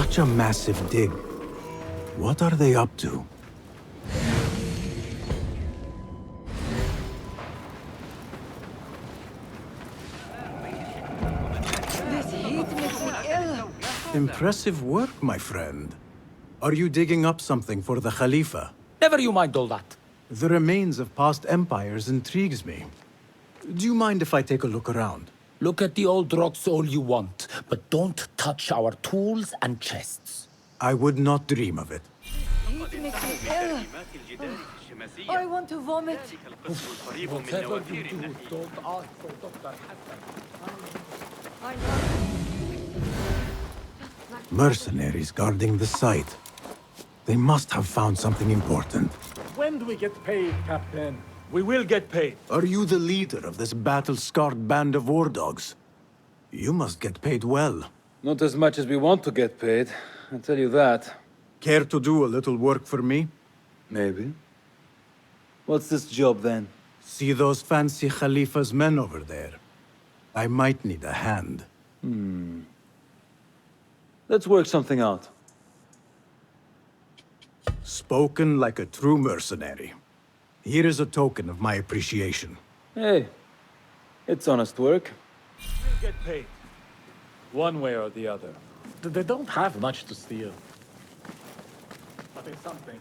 Such a massive dig. What are they up to? This heat makes me ill. Impressive work, my friend. Are you digging up something for the Khalifa? Never you mind all that. The remains of past empires intrigues me. Do you mind if I take a look around? Look at the old rocks all you want, but don't touch our tools and chests. I would not dream of it. Heat makes me ill. Oh, I want to vomit. Whatever you do, don't ask for Dr. Hassan. I know. Mercenaries guarding the site. They must have found something important. When do we get paid, Captain? We will get paid. Are you the leader of this battle-scarred band of war dogs? You must get paid well. Not as much as we want to get paid, I'll tell you that. Care to do a little work for me? Maybe. What's this job then? See those fancy Khalifa's men over there? I might need a hand. Let's work something out. Spoken like a true mercenary. Here is a token of my appreciation. Hey, it's honest work. We'll get paid. One way or the other. They don't have much to steal. But it's something.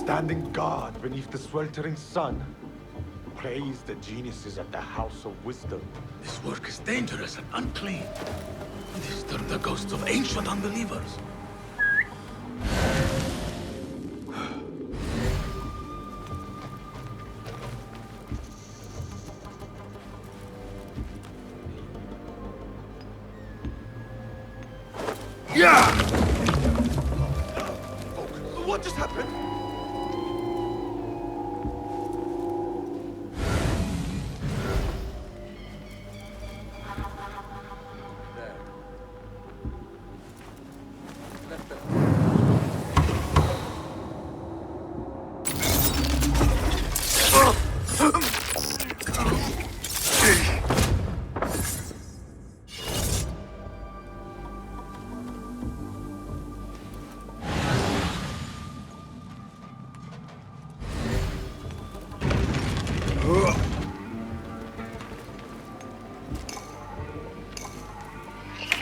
Standing guard beneath the sweltering sun. Praise the geniuses at the House of Wisdom. This work is dangerous and unclean. Disturb the ghosts of ancient unbelievers. Yeah! What just happened?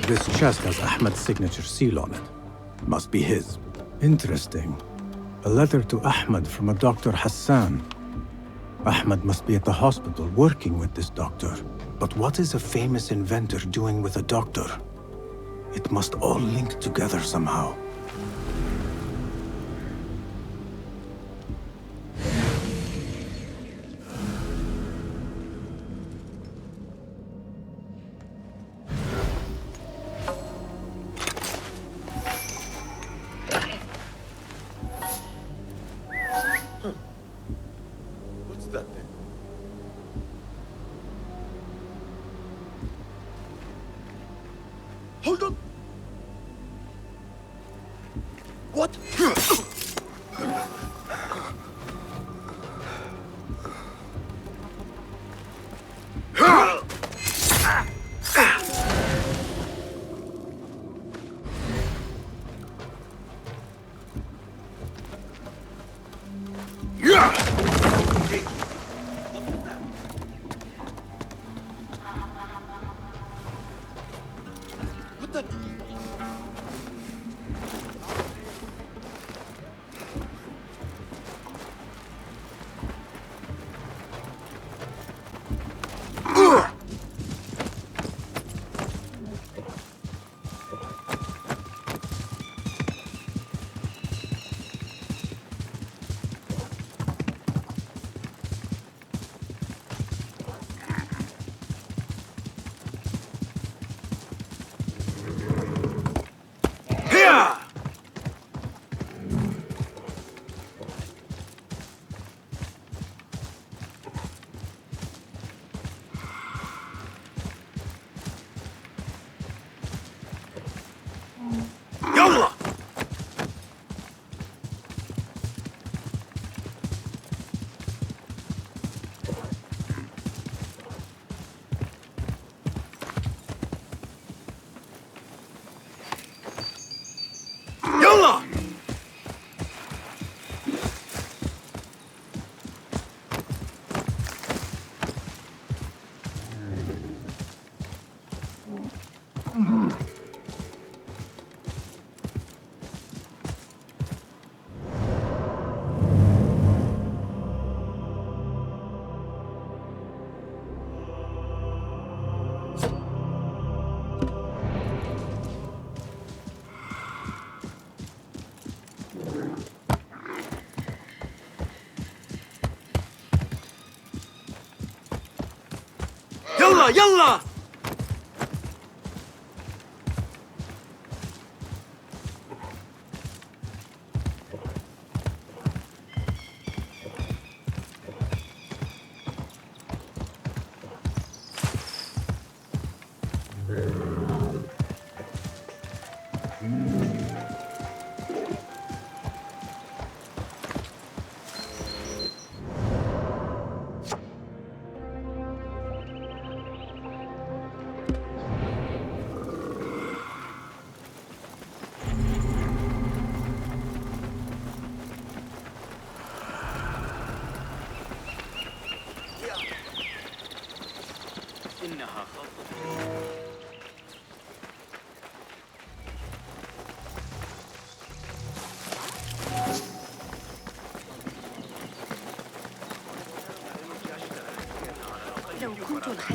This chest has Ahmed's signature seal on it. Must be his. Interesting. A letter to Ahmed from a Dr. Hassan. Ahmed must be at the hospital working with this doctor. But what is a famous inventor doing with a doctor? It must all link together somehow. What's that thing? Hold on! What? What the? يلا يلا.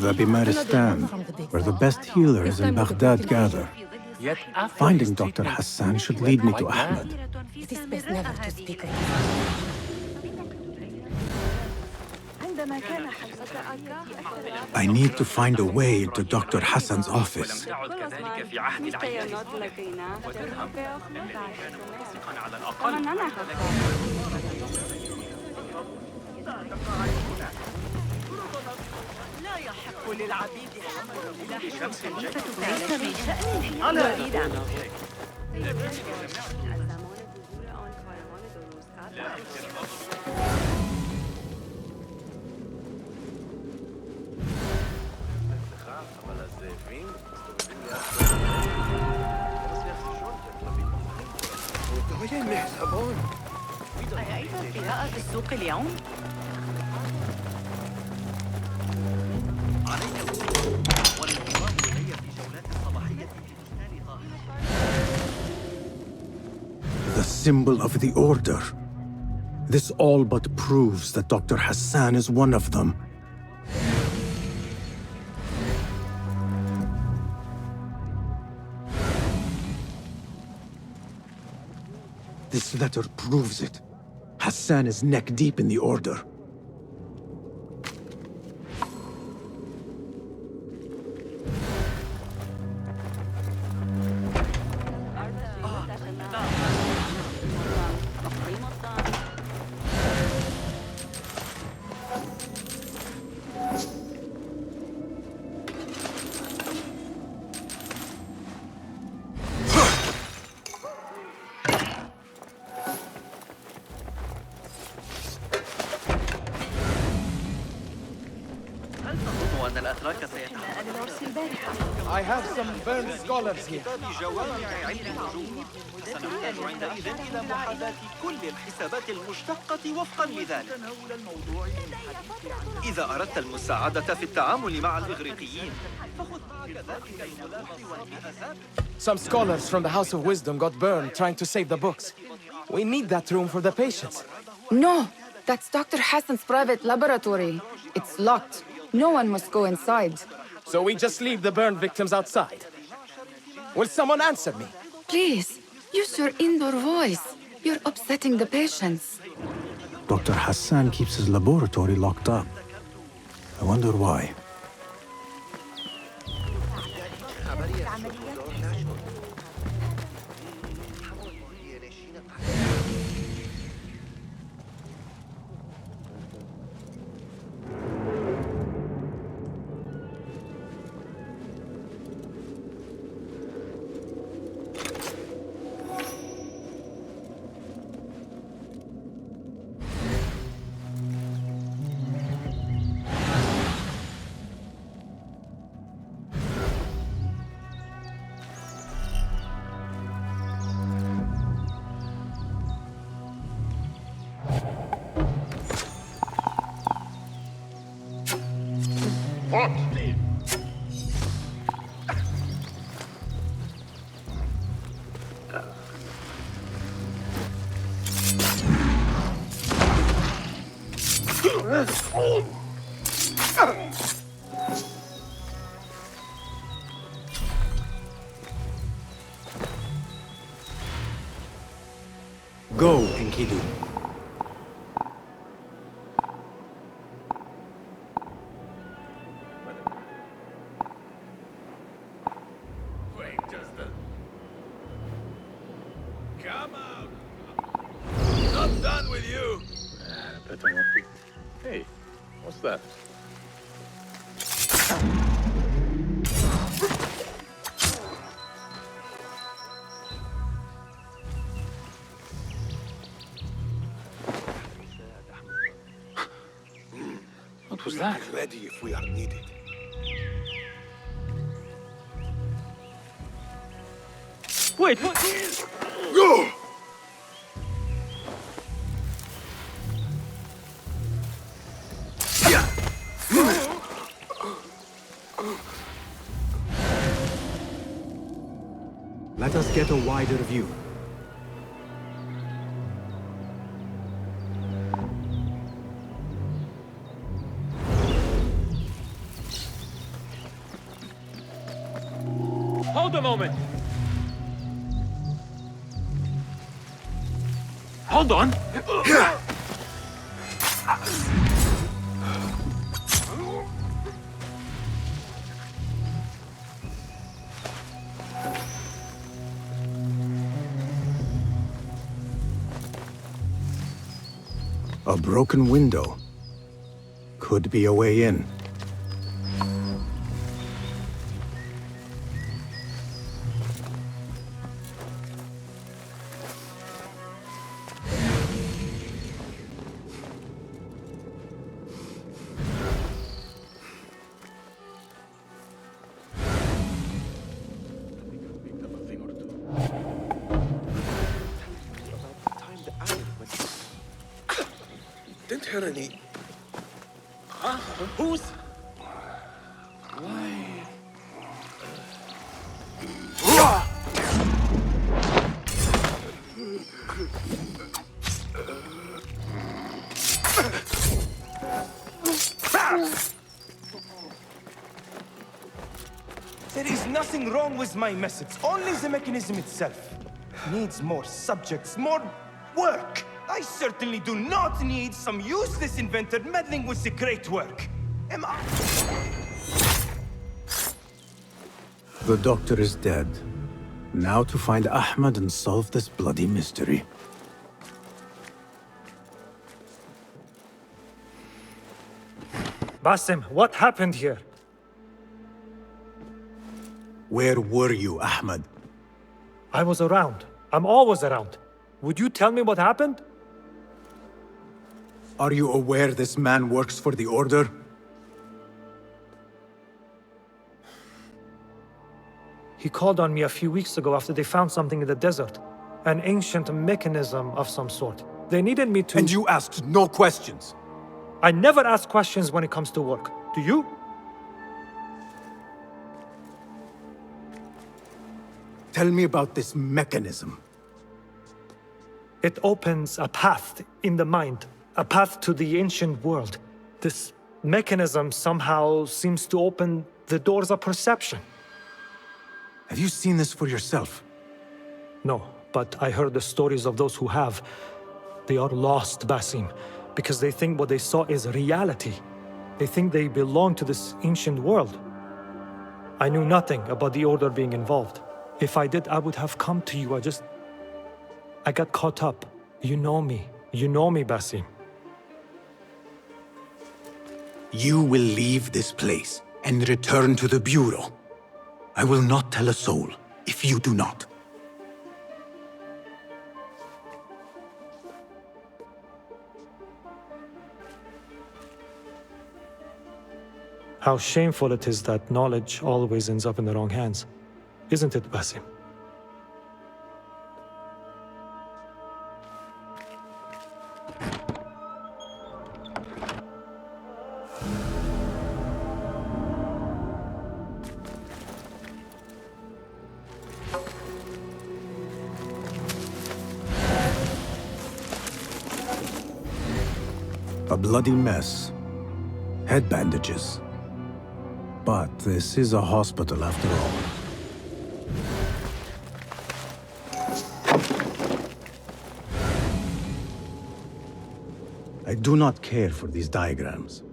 The Bimaristan, where the best healers in Baghdad gather. Yet after Finding his Dr. treatment, Hassan he should went lead me quite to mad. Ahmed. It is best never to speak of this. I need to find a way into Dr. Hassan's office. أرأيت قراءة السوق اليوم؟ The symbol of the Order. This all but proves that Dr. Hassan is one of them. This letter proves it. Hassan is neck deep in the Order. I have some burned scholars here. سنحتاج عندئذ إلى محاذاة كل الحسابات المشتقة وفقا لذلك. إذا أردت المساعدة في التعامل مع الإغريقيين فخذ معك ذلك الملاح والمئزات. Some scholars from the House of Wisdom got burned trying to save the books. We need that room for the patients. No, that's Dr. Hassan's private laboratory. It's locked. No one must go inside. So we just leave the burned victims outside. Will someone answer me? Please, use your indoor voice. You're upsetting the patients. Dr. Hassan keeps his laboratory locked up. I wonder why. Go, Enkidu. Wait just a... Come out! Not done with you! Better not be. Hey, what's that? What was that? Ready if we are needed. Wait, what? Go! Let us get a wider view. Hold a moment! Hold on! A broken window. Could be a way in. Didn't hear any... Huh? Who's... Why... There is nothing wrong with my message, only the mechanism itself. Needs more subjects, more work. I certainly do not need some useless inventor meddling with the great work. Am I? The doctor is dead. Now to find Ahmad and solve this bloody mystery. Basim, what happened here? Where were you, Ahmad? I was around. I'm always around. Would you tell me what happened? Are you aware this man works for the Order? He called on me a few weeks ago after they found something in the desert. An ancient mechanism of some sort. They needed me to... And you asked no questions? I never ask questions when it comes to work. Do you? Tell me about this mechanism. It opens a path in the mind, a path to the ancient world. This mechanism somehow seems to open the doors of perception. Have you seen this for yourself? No, but I heard the stories of those who have. They are lost, Basim, because they think what they saw is reality. They think they belong to this ancient world. I knew nothing about the Order being involved. If I did, I would have come to you. I got caught up. You know me. You know me, Basim. You will leave this place and return to the Bureau. I will not tell a soul if you do not. How shameful it is that knowledge always ends up in the wrong hands. Isn't it, Basim? A bloody mess. Head bandages. But this is a hospital after all. I do not care for these diagrams.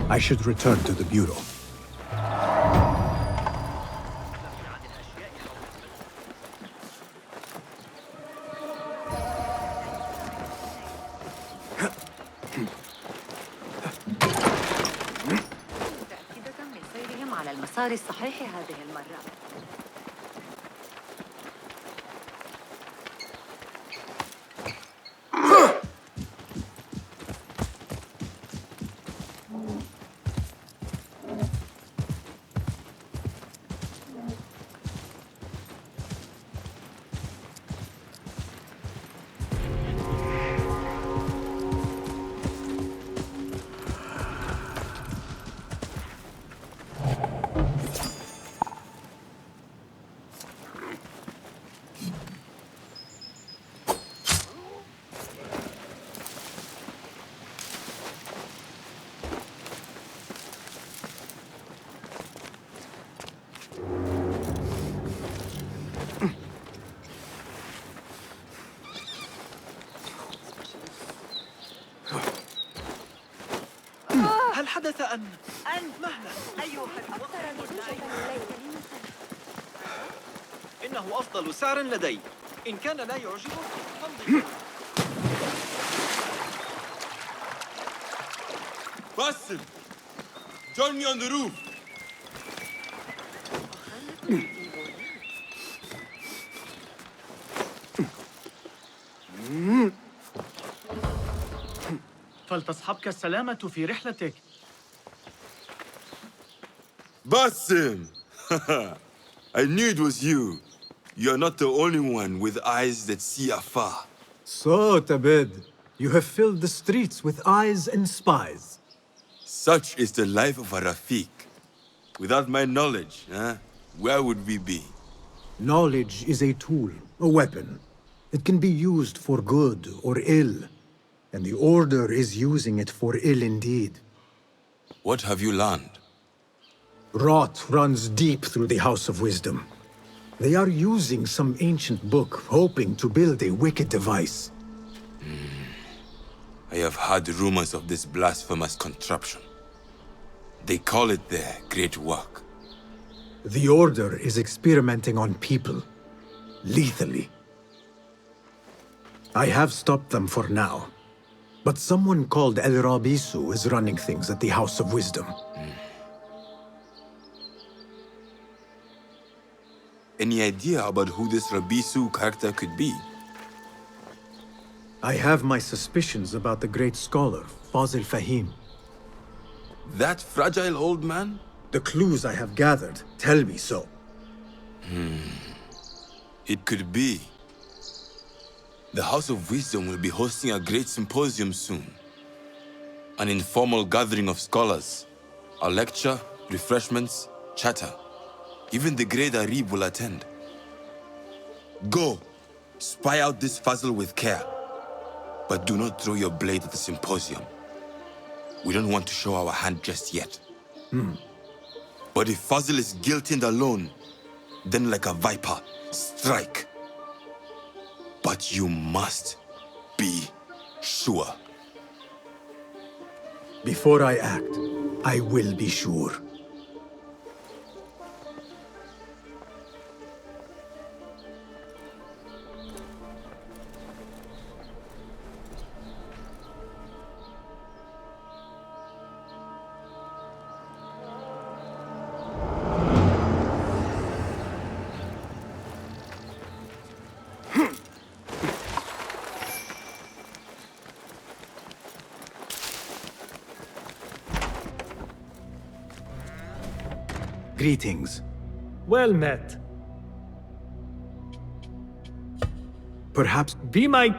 I should return to the Bureau. متأكدة من سيرهم على المسار الصحيح هذه المرة. هل حدث أن مهلا أيها إنه أفضل سعر لدي. إن كان لا يعجبك فامضي. Basim, join me on the roof. فلتصحبك السلامة في رحلتك. Basim! I knew it was you. You're not the only one with eyes that see afar. So, Tabid, you have filled the streets with eyes and spies. Such is the life of a Rafiq. Without my knowledge, where would we be? Knowledge is a tool, a weapon. It can be used for good or ill. And the Order is using it for ill indeed. What have you learned? Rot runs deep through the House of Wisdom. They are using some ancient book, hoping to build a wicked device. I have heard rumors of this blasphemous contraption. They call it their great work. The Order is experimenting on people, lethally. I have stopped them for now. But someone called El Rabisu is running things at the House of Wisdom. Any idea about who this Rabisu character could be? I have my suspicions about the great scholar, Fazil Fahim. That fragile old man? The clues I have gathered tell me so. It could be. The House of Wisdom will be hosting a great symposium soon. An informal gathering of scholars. A lecture, refreshments, chatter. Even the great Arib will attend. Go, spy out this Fazil with care. But do not throw your blade at the symposium. We don't want to show our hand just yet. But if Fazil is guilty and alone, then like a viper, strike. But you must be sure. Before I act, I will be sure. Greetings. Well met. Perhaps Be my...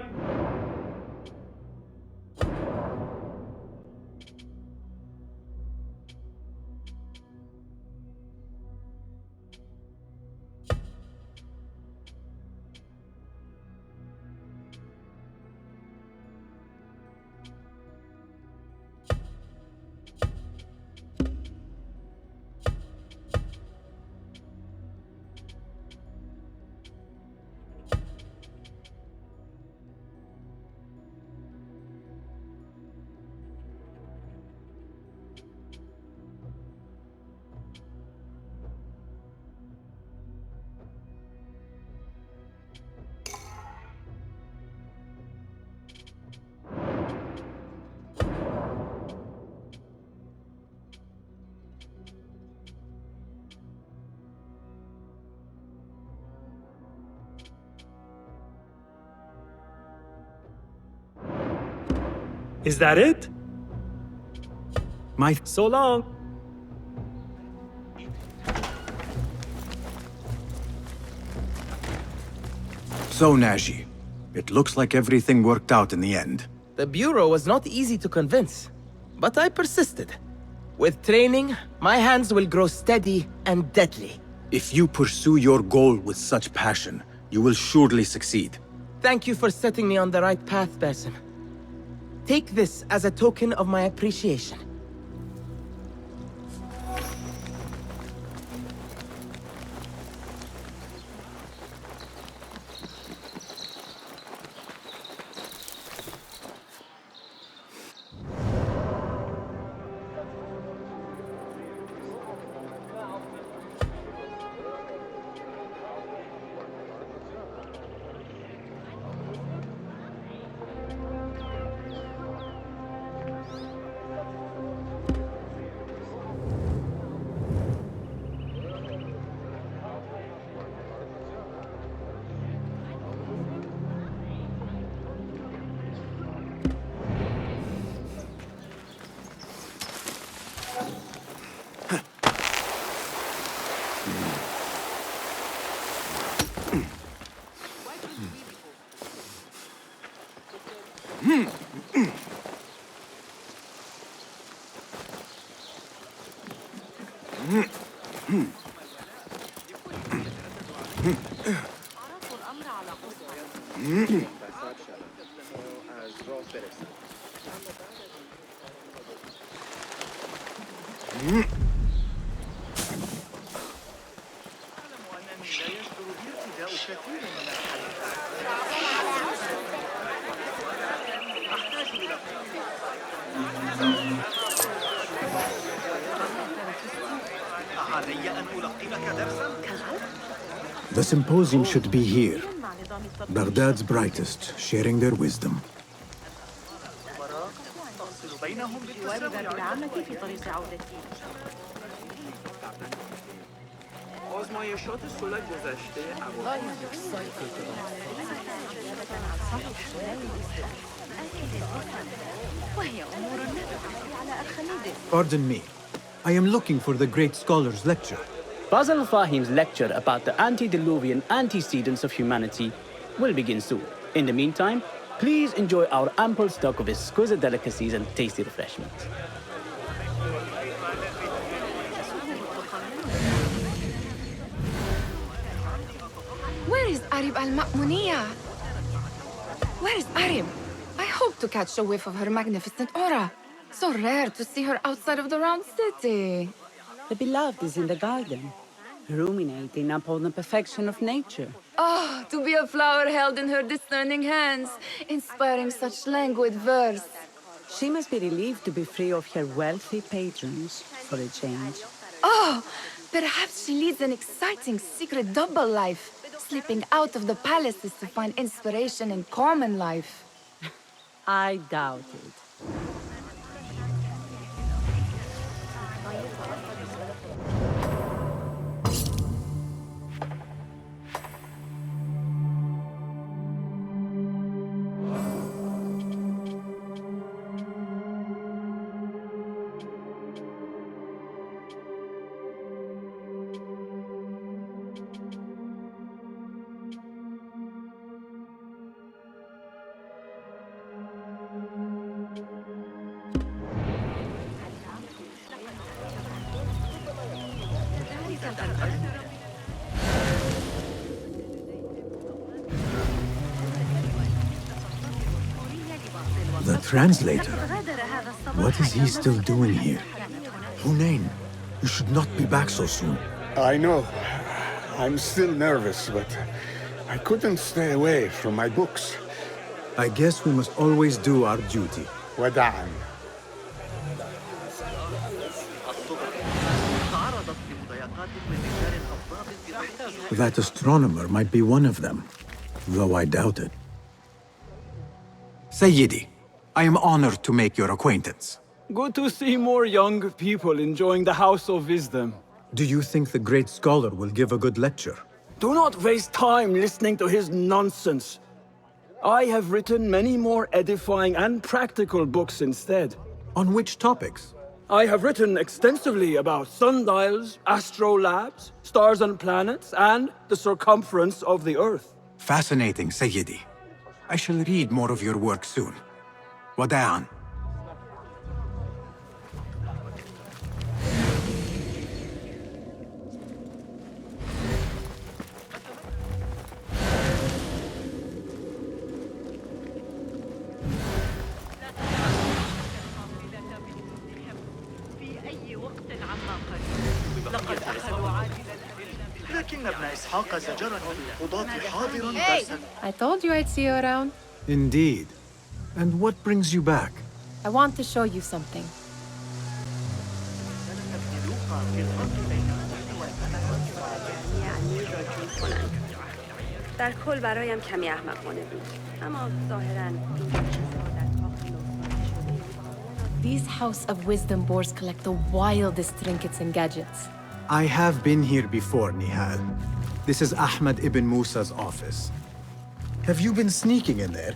Is that it? So long. So, Naji, it looks like everything worked out in the end. The Bureau was not easy to convince, but I persisted. With training, my hands will grow steady and deadly. If you pursue your goal with such passion, you will surely succeed. Thank you for setting me on the right path, Basim. Take this as a token of my appreciation. The symposium should be here. Baghdad's brightest, sharing their wisdom. Pardon me. I am looking for the great scholar's lecture. Basil Fahim's lecture about the antediluvian antecedents of humanity will begin soon. In the meantime, please enjoy our ample stock of exquisite delicacies and tasty refreshments. Where is Arib al-Ma'muniya? Where is Arib? I hope to catch a whiff of her magnificent aura. So rare to see her outside of the round city. The beloved is in the garden, ruminating upon the perfection of nature. Oh, to be a flower held in her discerning hands, inspiring such languid verse. She must be relieved to be free of her wealthy patrons, for a change. Oh, perhaps she leads an exciting secret double life, slipping out of the palaces to find inspiration in common life. I doubt it. The translator? What is he still doing here? Hunain, you should not be back so soon. I know. I'm still nervous, but I couldn't stay away from my books. I guess we must always do our duty. Wada'an. That astronomer might be one of them, though I doubt it. Sayyidi, I am honored to make your acquaintance. Good to see more young people enjoying the House of Wisdom. Do you think the great scholar will give a good lecture? Do not waste time listening to his nonsense. I have written many more edifying and practical books instead. On which topics? I have written extensively about sundials, astrolabes, stars and planets, and the circumference of the Earth. Fascinating, Sayyidi. I shall read more of your work soon. Wada'an. لقد أخذوا عاجلا لكن ابن إسحاق زجرني القضاة حاضر درسا. I told you I'd see you around. Indeed. And what brings you back? I want to show you something. در کل برایم کمی احمقانه بود. اما ظاهراً These House of Wisdom boars collect the wildest trinkets and gadgets. I have been here before, Nihal. This is Ahmad ibn Musa's office. Have you been sneaking in there?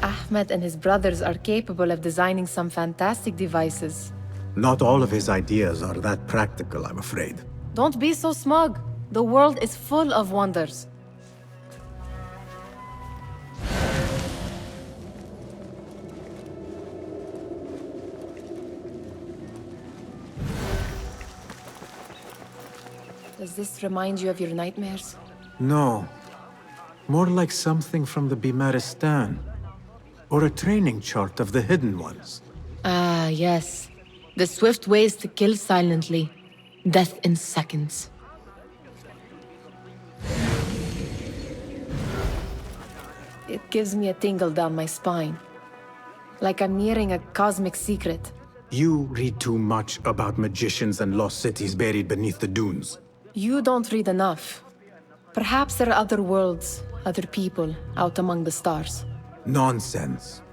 Ahmed and his brothers are capable of designing some fantastic devices. Not all of his ideas are that practical, I'm afraid. Don't be so smug. The world is full of wonders. Does this remind you of your nightmares? No. More like something from the Bimaristan. Or a training chart of the Hidden Ones. Ah, yes. The swift ways to kill silently. Death in seconds. It gives me a tingle down my spine. Like I'm nearing a cosmic secret. You read too much about magicians and lost cities buried beneath the dunes. You don't read enough. Perhaps there are other worlds, other people, out among the stars. Nonsense.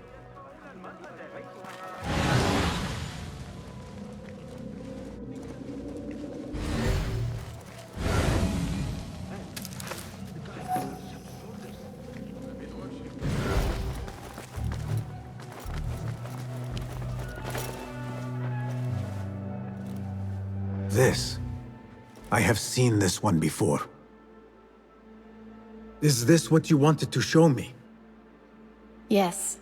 This. I have seen this one before. Is this what you wanted to show me? Yes.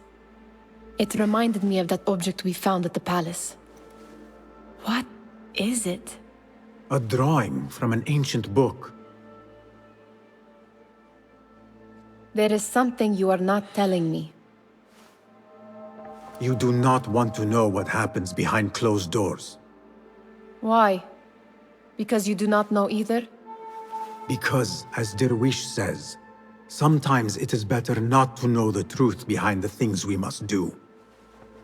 It reminded me of that object we found at the palace. What is it? A drawing from an ancient book. There is something you are not telling me. You do not want to know what happens behind closed doors. Why? Because you do not know either? Because, as Derwish says, sometimes it is better not to know the truth behind the things we must do.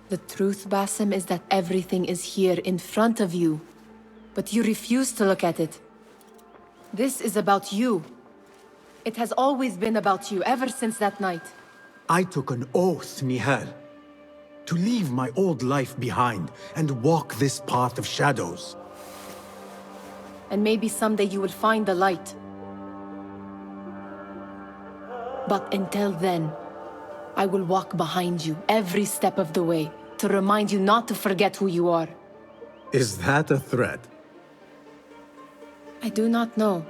The truth, Basim, is that everything is here in front of you. But you refuse to look at it. This is about you. It has always been about you, ever since that night. I took an oath, Nihal, to leave my old life behind and walk this path of shadows. And maybe someday you will find the light. But until then, I will walk behind you every step of the way to remind you not to forget who you are. Is that a threat? I do not know.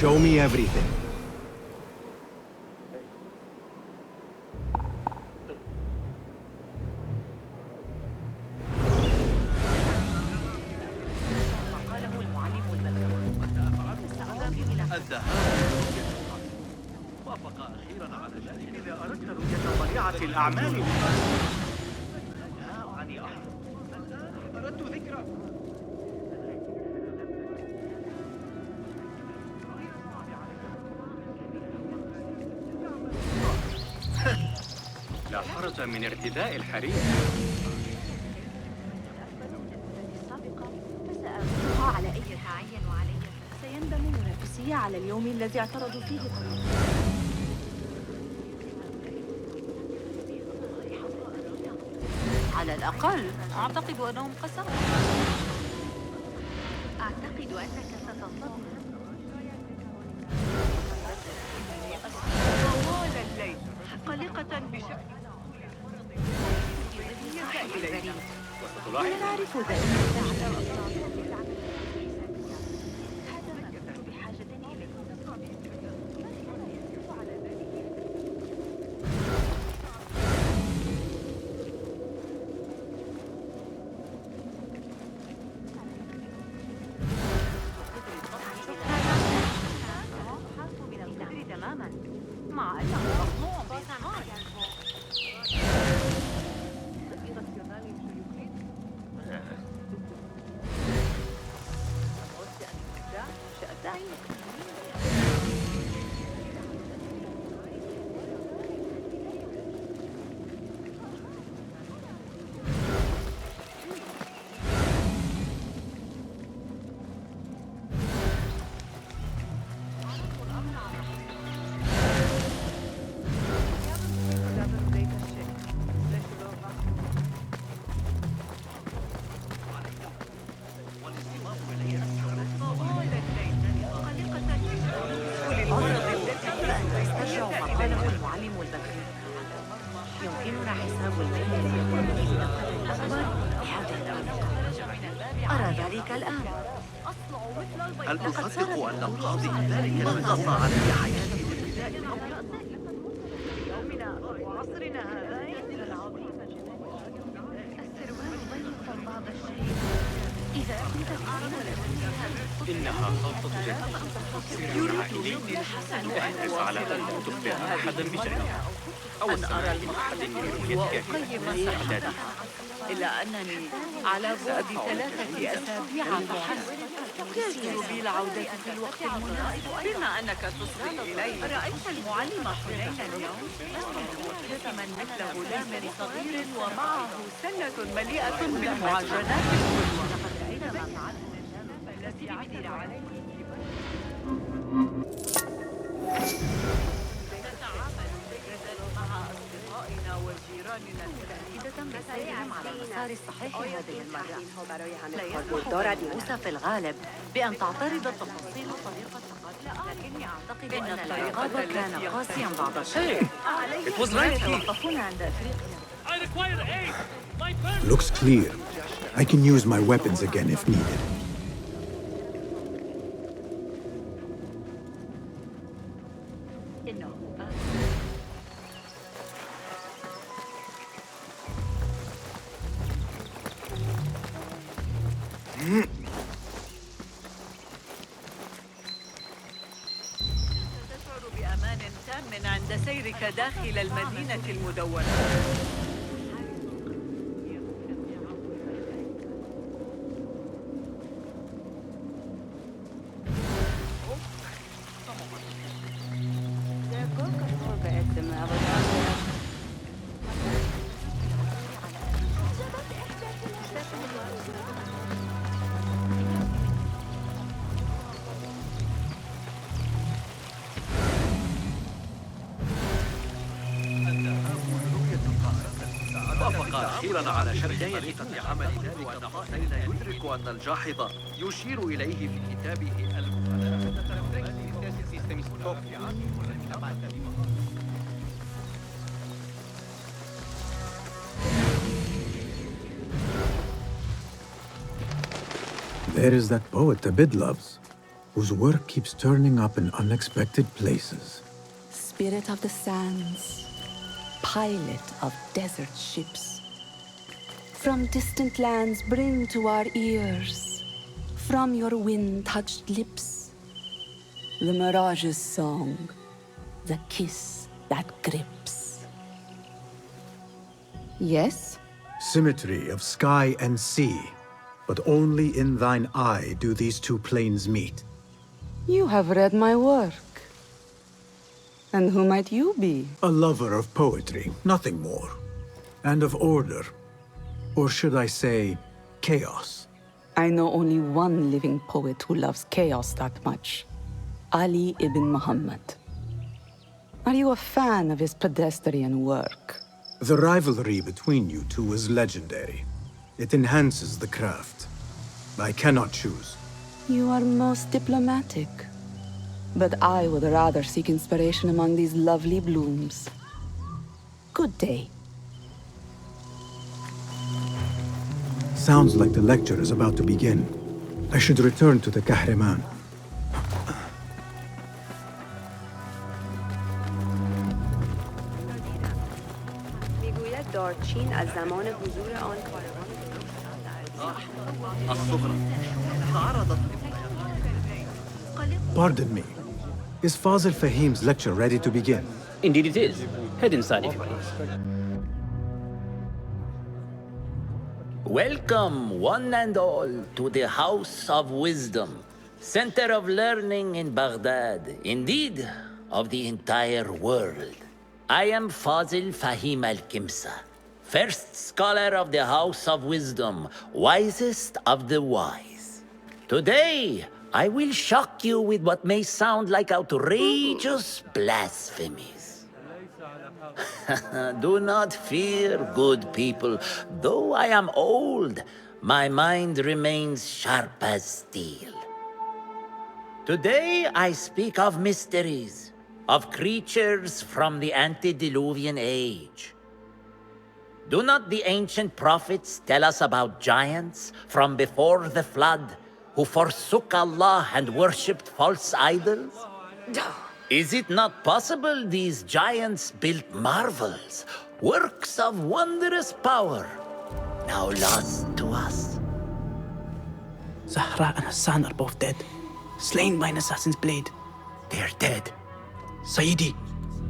Show me everything. وافق أخيرا على ذلك إذا أردت رؤية طبيعة الأعمال. خوفا من ارتداء الحرير. على أي تعين وعلي سيندم منافسي على اليوم الذي اعترضوا فيه. على الأقل أعتقد أنهم قسموا. أعتقد أنك ستنتظر. طوال الليل قلقة بشكل لا نعرف ذلك. مع أنه مصنوع بصناعة. يمكننا حساب الليل الذي الأخبار بهذه الطريقة. أرى ذلك الآن. هل تصدق أن القاضي ذلك نقص علي حياتي بابتداء يومنا وعصرنا هذا؟ السروال ضيق بعض الشيء. إذا كنت إنها خلطة جديدة. يريدني الحسن أحرص على أن لا تخبر أحدا بشأنها أو أسمع لأحد وأقيم استعدادها. إلا أنني على بعد 3 أسابيع فحسب يجدر بي العودة في الوقت المناسب. بما أنك تصغي إلي، رأيت المعلم حنين اليوم؟ مبتسما مثل غلام صغير ومعه سلة مليئة بالمعجنات الحلوة. التي عثر عليه مع أصدقائنا وجيراننا متأكدة بسيرهم على المسار الصحيح هذه المرة. لا يسمح موسى في الغالب بأن تعترض تفاصيل طريقة القتل، لكني أعتقد أن العقاب كان قاسيا بعض الشيء. يتوقفون عند أفريقيا. Looks clear. I can use my weapons again if needed. تشعر بأمان تام عند سيرك داخل المدينة المدونة. وافق أخيرا على شرح طريقة عمل ذلك الطائر. يدرك أن الجاحظ يشير إليه في كتابه There is that poet Abid loves, whose work keeps turning up in unexpected places. Spirit of the sands, pilot of desert ships, from distant lands bring to our ears, from your wind-touched lips, the Mirage's song, the kiss that grips. Yes? Symmetry of sky and sea, but only in thine eye do these two planes meet. You have read my work. And who might you be? A lover of poetry, nothing more. And of order. Or should I say, chaos? I know only one living poet who loves chaos that much. Ali ibn Muhammad. Are you a fan of his pedestrian work? The rivalry between you two is legendary. It enhances the craft. I cannot choose. You are most diplomatic. But I would rather seek inspiration among these lovely blooms. Good day. Sounds like the lecture is about to begin. I should return to the Kahraman. میگوید دارچین از زمان حضور آن کاروان Pardon me. Is Fazil Fahim's lecture ready to begin? Indeed it is. Head inside if you please. Welcome, one and all, to the House of Wisdom, center of learning in Baghdad, indeed, of the entire world. I am Fazil Fahim al-Kimsa, first scholar of the House of Wisdom, wisest of the wise. Today, I will shock you with what may sound like outrageous blasphemies. Do not fear, good people. Though I am old, my mind remains sharp as steel. Today I speak of mysteries, of creatures from the antediluvian age. Do not the ancient prophets tell us about giants from before the flood who forsook Allah and worshipped false idols? Is it not possible these giants built marvels, works of wondrous power, now lost to us? Zahra and Hassan are both dead, slain by an assassin's blade. They are dead. Sayyidi,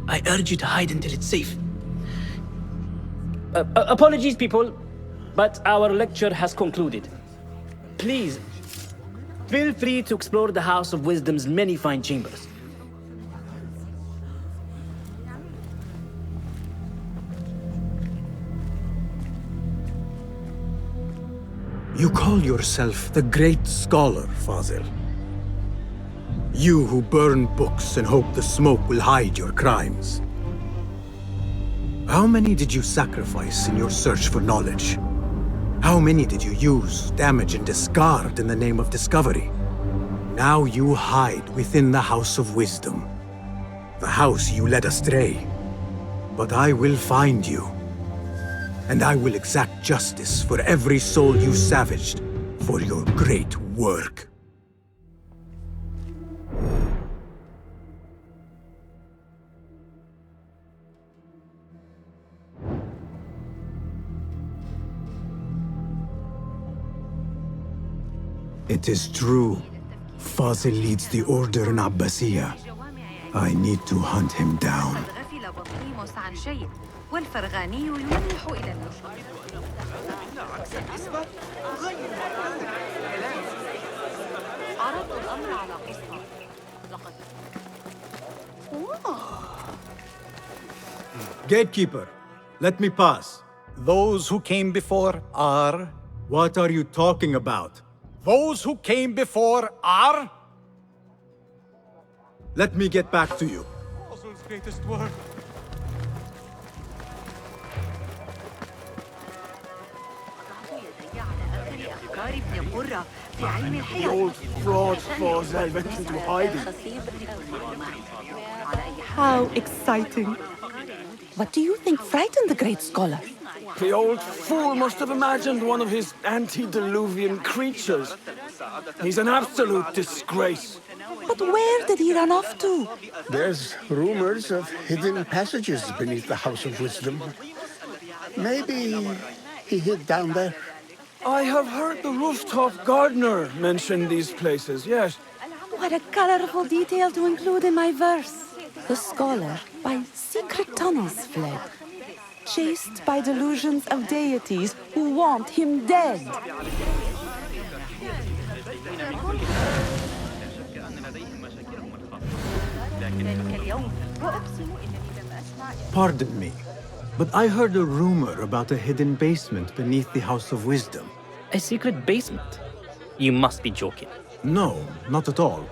I urge you to hide until it's safe. Apologies, people, but our lecture has concluded. Please, feel free to explore the House of Wisdom's many fine chambers. You call yourself the great scholar, Fazil. You who burn books and hope the smoke will hide your crimes. How many did you sacrifice in your search for knowledge? How many did you use, damage, and discard in the name of discovery? Now you hide within the House of Wisdom, the house you led astray. But I will find you, and I will exact justice for every soul you savaged for your great work. It is true. Fazil leads the order in Abbasiyah. I need to hunt him down. والفرغاني يلمح إلى النشر. عرضت الأمر على قصة. Gatekeeper, let me pass. Those who came before are... What are you talking about? Those who came before are... Let me get back to you. Fazil's greatest work. The old fraud Fazil went into hiding. How exciting. What do you think frightened the great scholar? The old fool must have imagined one of his antediluvian creatures. He's an absolute disgrace. But where did he run off to? There's rumors of hidden passages beneath the House of Wisdom. Maybe he hid down there. I have heard the rooftop gardener mention these places, yes. What a colorful detail to include in my verse. The scholar by secret tunnels fled, chased by delusions of deities who want him dead. Pardon me. But I heard a rumor about a hidden basement beneath the House of Wisdom. A secret basement? You must be joking. No, not at all.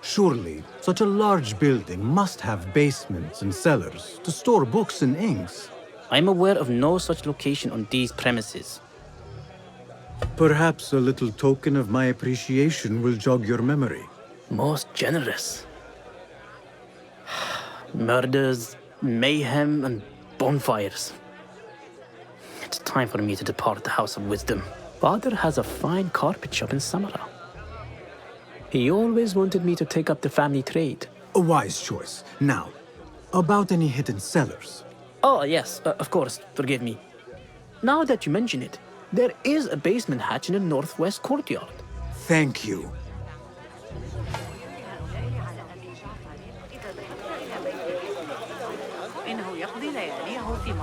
Surely, such a large building must have basements and cellars to store books and inks. I'm aware of no such location on these premises. Perhaps a little token of my appreciation will jog your memory. Most generous. Murders, mayhem, and bonfires. It's time for me to depart the House of Wisdom. Father has a fine carpet shop in Samara. He always wanted me to take up the family trade. A wise choice. Now, about any hidden cellars. Oh, yes, of course, forgive me. Now that you mention it, there is a basement hatch in the northwest courtyard. Thank you. إنه يقضي لياليه في